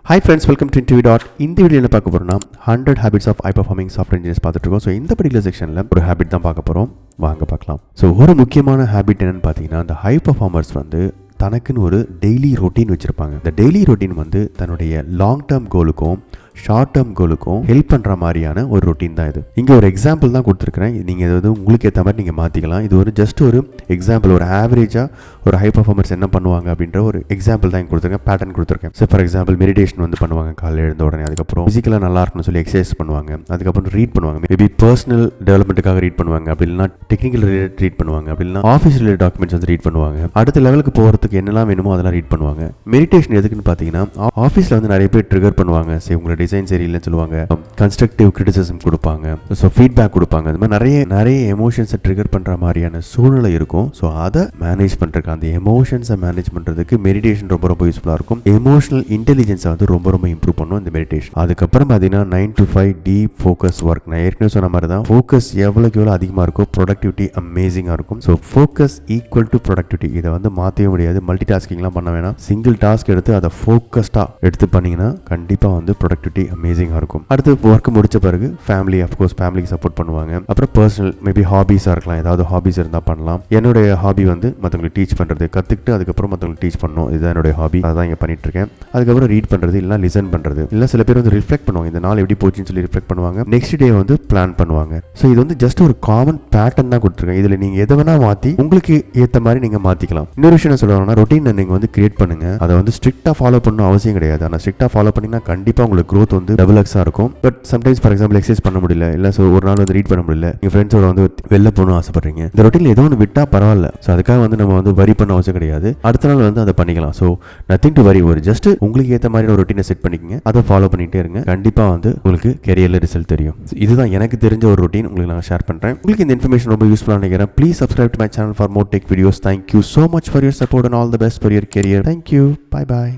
Hi friends, welcome to Interview. இந்த வீடியோவில் பார்க்க போகிறோம்னா 100 habits of high performing software engineers பார்த்துட்டு இருக்கோம். ஸோ இந்த பர்டிகுலர் செக்ஷனில் ஒரு ஹேபிட் தான் பார்க்க போகிறோம். வாங்க பார்க்கலாம். ஸோ ஒரு முக்கியமான ஹேபிட் என்னென்னு பார்த்தீங்கன்னா, இந்த ஹை பர்ஃபார்மர்ஸ் தனக்குன்னு ஒரு டெய்லி ரொட்டீன் வச்சுருப்பாங்க. இந்த டெய்லி ரொட்டீன் தன்னுடைய லாங் டேர்ம் கோலுக்கும் ஷார்ட் டேர்ம் கோலுக்கும் ஹெல்ப் பண்ணுற மாதிரியான ஒரு ரொட்டீன் தான் இது. இங்கே ஒரு எக்ஸாம்பிள் தான் கொடுத்துருக்குறேன். நீங்கள் இது உங்களுக்கு ஏற்ற மாதிரி நீங்கள் மாற்றிக்கலாம். இது ஒரு ஜஸ்ட் ஒரு எக்ஸாம்பிள், ஒரு ஆவரேஜாக ஒரு ஹை பர்ஃபார்மர்ஸ் என்ன பண்ணுவாங்க அப்படின்ற ஒரு எக்ஸாம்பிள் தான் இங்கே கொடுத்துருக்கேன், பேட்டர்ன் கொடுத்துருக்கேன். ஸோ ஃபார் எக்ஸாம்பிள் மெடிடேஷன் பண்ணுவாங்க காலையில் எழுந்த உடனே. அதுக்கப்புறம் ஃபிசிக்கலாக நல்லா இருக்குன்னு சொல்லி எக்ஸசைஸ் பண்ணுவாங்க. அதுக்கப்புறம் ரீட் பண்ணுவாங்க. மேபி பர்சனல் டெவலப்மெண்ட்டுக்காக ரீட் பண்ணுவாங்க, அப்படி இல்லைனா டெக்னிக்கல் ரிலேட்டட் ரீட் பண்ணுவாங்க, அப்படி இல்லைனா ஆஃபீஸ் ரிலேட்டட் டாக்குமெண்ட்ஸ் ரீட் பண்ணுவாங்க. அடுத்த லெவலுக்கு போகிறதுக்கு என்னெல்லாம் வேணுமோ அதெல்லாம் ரீட் பண்ணுவாங்க. மெடிடேஷன் எதுக்குன்னு பார்த்தீங்கன்னா, ஆஃபீஸில் நிறைய பேர் ட்ரிகர் பண்ணுவாங்க. சரி, உங்களோட டிசைன் சரியில்லைன்னு சொல்லுவாங்க, கன்ஸ்ட்ரக்டிவ் கிரிட்டிசிசம் கொடுப்பாங்க, ஸோ ஃபீட்பேக் கொடுப்பாங்க. இந்த மாதிரி நிறைய எமோஷன்ஸை ட்ரிகர் பண்ணுற மாதிரியான சூழ்நிலை இருக்கும். ஸோ அதை மேனேஜ் பண்ணுறதுக்கு, அந்த எமோஷன்ஸை மேனேஜ் பண்ணுறதுக்கு மெடிடேஷன் ரொம்ப யூஸ்ஃபுல்லாக இருக்கும். எமோஷனல் இன்டெலிஜென்ஸை ரொம்ப இம்ப்ரூவ் பண்ணும் இந்த மெடிடேஷன். அதுக்கப்புறம் பார்த்தீங்கன்னா 9 to 5 டீப் ஃபோக்கஸ் ஒர்க். நான் ஏற்கனவே சொன்ன மாதிரி தான், ஃபோக்கஸ் எவ்வளோக்கு எவ்வளோ அதிகமாக இருக்கும், ப்ரொடக்டிவிட்டி அமேசிங்காக இருக்கும். So focus equal to productivity. இதை மாற்றவே முடியாது. மல்டி டாஸ்கிங்லாம் பண்ண வேணாம். சிங்கிள் டாஸ்க் எடுத்து அதை ஃபோக்கஸ்டாக எடுத்து பண்ணிங்கன்னா கண்டிப்பாக ப்ரொடக்டிவிட்டி அமேசிங்காக இருக்கும். அடுத்து ஒர்க் முடிச்ச பிறகு ஃபேமிலி, அஃப்கோர்ஸ் ஃபேமிலிக்கு சப்போர்ட் பண்ணுவாங்க. அப்புறம் பர்சனல், மேபி ஹாபீஸாக இருக்கலாம். ஏதாவது ஹாபீஸ் இருந்தால் பண்ணலாம். என்னுடைய ஹாபி மற்றவங்களுக்கு டீச் பண்ணுறது, கற்றுக்கிட்டு அதுக்கப்புறம் மற்றவங்களுக்கு டீச் பண்ணணும். இதுதான் என்னுடைய ஹாபி. அதான் இங்கே பண்ணிட்டு இருக்கேன். அதுக்கப்புறம் ரீட் பண்ணுறது, இல்லைனா லிசன் பண்ணுறது, இல்லை சில பேர் ரிஃப்ளெக்ட் பண்ணுவாங்க. இந்த நாள் எப்படி போச்சுன்னு சொல்லி ரிஃப்ளெக்ட் பண்ணுவாங்க. நெக்ஸ்ட் டே பிளான் பண்ணுவாங்க. ஸோ இது ஜஸ்ட் ஒரு காமன் பேட்டர்ன் தான் கொடுத்துருக்கேன். இதில் நீங்கள் எதை வேணா மாற்றி உங்களுக்கு ஏற்ற மாதிரி நீங்கள் மாற்றிக்கலாம். இன்னொரு விஷயம் என்ன சொல்லுவாங்கன்னா, ரொட்டீனை நீங்கள் கிரியேட் பண்ணுங்க. அதை ஸ்ட்ரிக்டாக ஃபாலோ பண்ணணும் அவசியம் கிடையாது. ஆனால் ஸ்ட்ரிக்டாக ஃபாலோ பண்ணிங்கன்னா கண்டிப்பாக உங்களுக்கு க்ரோத் டபுள் எக்ஸாக இருக்கும். But sometimes for example exercise பண்ண முடியல, இல்லை ஸோ ஒரு நாள் ரீட் பண்ண முடியல, எங்கள் ஃப்ரெண்ட்ஸோட வெளில போகணும் ஆசைப்படுறீங்க. இந்த ரொட்டீனில் ஏதோ ஒன்று விட்டால் பரவாயில்ல. ஸோ அதுக்காக நம்ம வரி பண்ண அவசியம் கிடையாது. அடுத்த நாள் அதை பண்ணிக்கலாம். So nothing to worry. ஒரு ஜஸ்ட் உங்களுக்கு ஏற்ற மாதிரி ஒரு ரொட்டீனை செட் பண்ணிக்கங்க. அதை ஃபாலோ பண்ணிகிட்டே இருங்க. கண்டிப்பாக உங்களுக்கு கெரியரில் ரிசல்ட் தெரியும். இதுதான் எனக்கு தெரிஞ்ச ஒரு ரொட்டீன் உங்களுக்கு நான் ஷேர் பண்ணுறேன். உங்களுக்கு இந்த இன்ஃபர்மேஷன் ரொம்ப யூஸ்ஃபுல்லாக நினைக்கிறேன். Please subscribe to my channel for more tech videos. Thank you so much for your support and all the best for your career. Thank you. Bye bye.